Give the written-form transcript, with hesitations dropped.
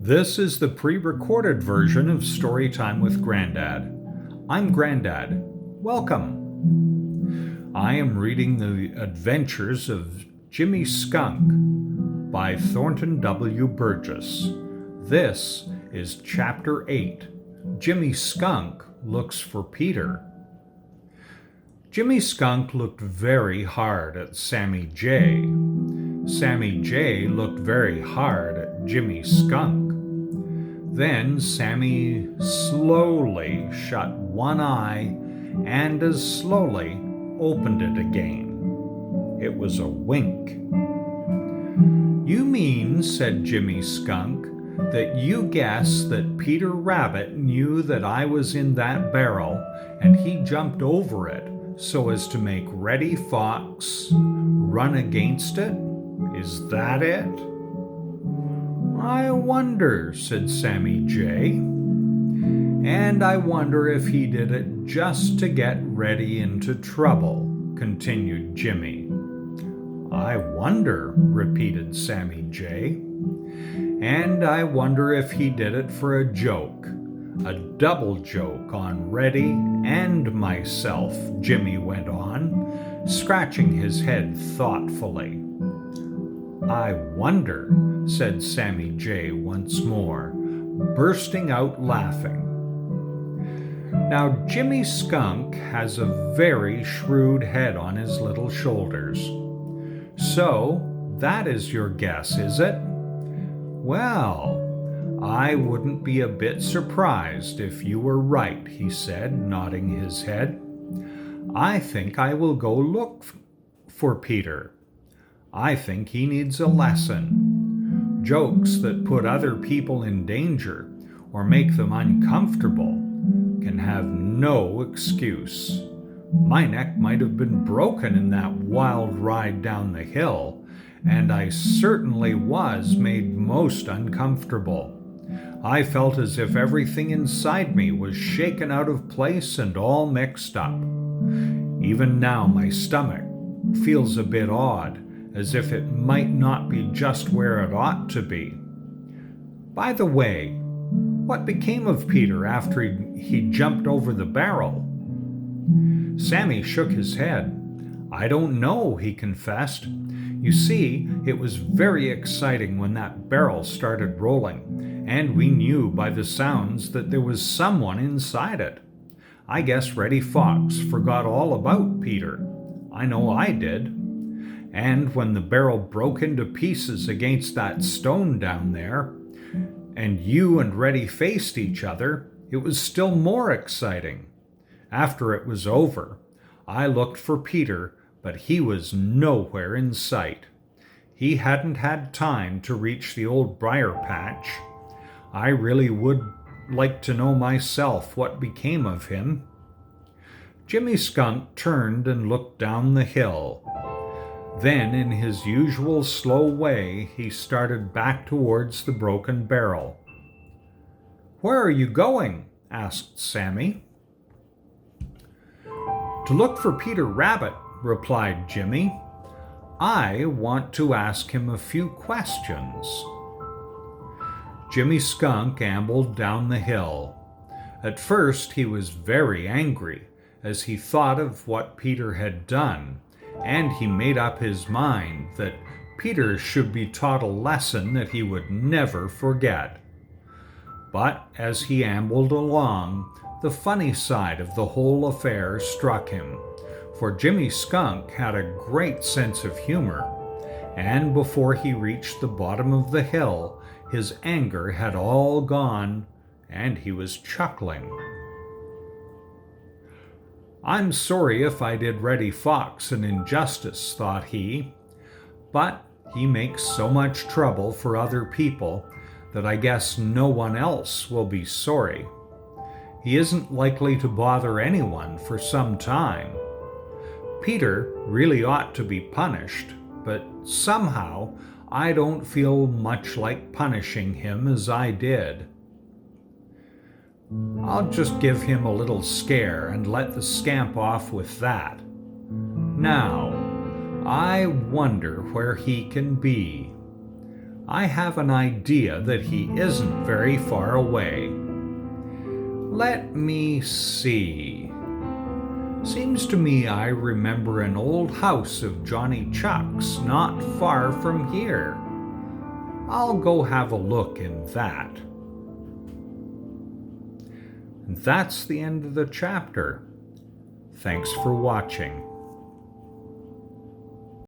This is the pre-recorded version of Storytime with Grandad. I'm Grandad. Welcome. I am reading The Adventures of Jimmy Skunk by Thornton W. Burgess. This is Chapter 8. Jimmy Skunk Looks for Peter. Jimmy Skunk looked very hard at Sammy Jay. Sammy Jay looked very hard at Jimmy Skunk. Then Sammy slowly shut one eye and as slowly opened it again. It was a wink. "You mean," said Jimmy Skunk, "that you guess that Peter Rabbit knew that I was in that barrel and he jumped over it so as to make Reddy Fox run against it? Is that it?" "I wonder," said Sammy Jay. "And I wonder if he did it just to get Reddy into trouble," continued Jimmy. "I wonder," repeated Sammy Jay. "And I wonder if he did it for a joke, a double joke on Reddy and myself," Jimmy went on, scratching his head thoughtfully. "I wonder," said Sammy Jay once more, bursting out laughing. Now, Jimmy Skunk has a very shrewd head on his little shoulders. "So, that is your guess, is it? Well, I wouldn't be a bit surprised if you were right," he said, nodding his head. "I think I will go look for Peter. I think he needs a lesson. Jokes that put other people in danger or make them uncomfortable can have no excuse. My neck might have been broken in that wild ride down the hill, and I certainly was made most uncomfortable. I felt as if everything inside me was shaken out of place and all mixed up. Even now my stomach feels a bit odd, as if it might not be just where it ought to be. By the way, what became of Peter after he jumped over the barrel?" Sammy shook his head. "I don't know," he confessed. "You see, it was very exciting when that barrel started rolling, and we knew by the sounds that there was someone inside it. I guess Reddy Fox forgot all about Peter. I know I did. And when the barrel broke into pieces against that stone down there, and you and Reddy faced each other, it was still more exciting. After it was over, I looked for Peter, but he was nowhere in sight. He hadn't had time to reach the old briar patch. I really would like to know myself what became of him." Jimmy Skunk turned and looked down the hill. Then, in his usual slow way, he started back towards the broken barrel. "Where are you going?" asked Sammy. "To look for Peter Rabbit," replied Jimmy. "I want to ask him a few questions." Jimmy Skunk ambled down the hill. At first he was very angry, as he thought of what Peter had done, and he made up his mind that Peter should be taught a lesson that he would never forget. But as he ambled along, the funny side of the whole affair struck him, for Jimmy Skunk had a great sense of humor, and before he reached the bottom of the hill, his anger had all gone, and he was chuckling. "I'm sorry if I did Reddy Fox an injustice," thought he, "but he makes so much trouble for other people that I guess no one else will be sorry. He isn't likely to bother anyone for some time. Peter really ought to be punished, but somehow I don't feel much like punishing him as I did. I'll just give him a little scare and let the scamp off with that. Now, I wonder where he can be. I have an idea that he isn't very far away. Let me see. Seems to me I remember an old house of Johnny Chuck's not far from here. I'll go have a look in that. And that's the end of the chapter. Thanks for watching.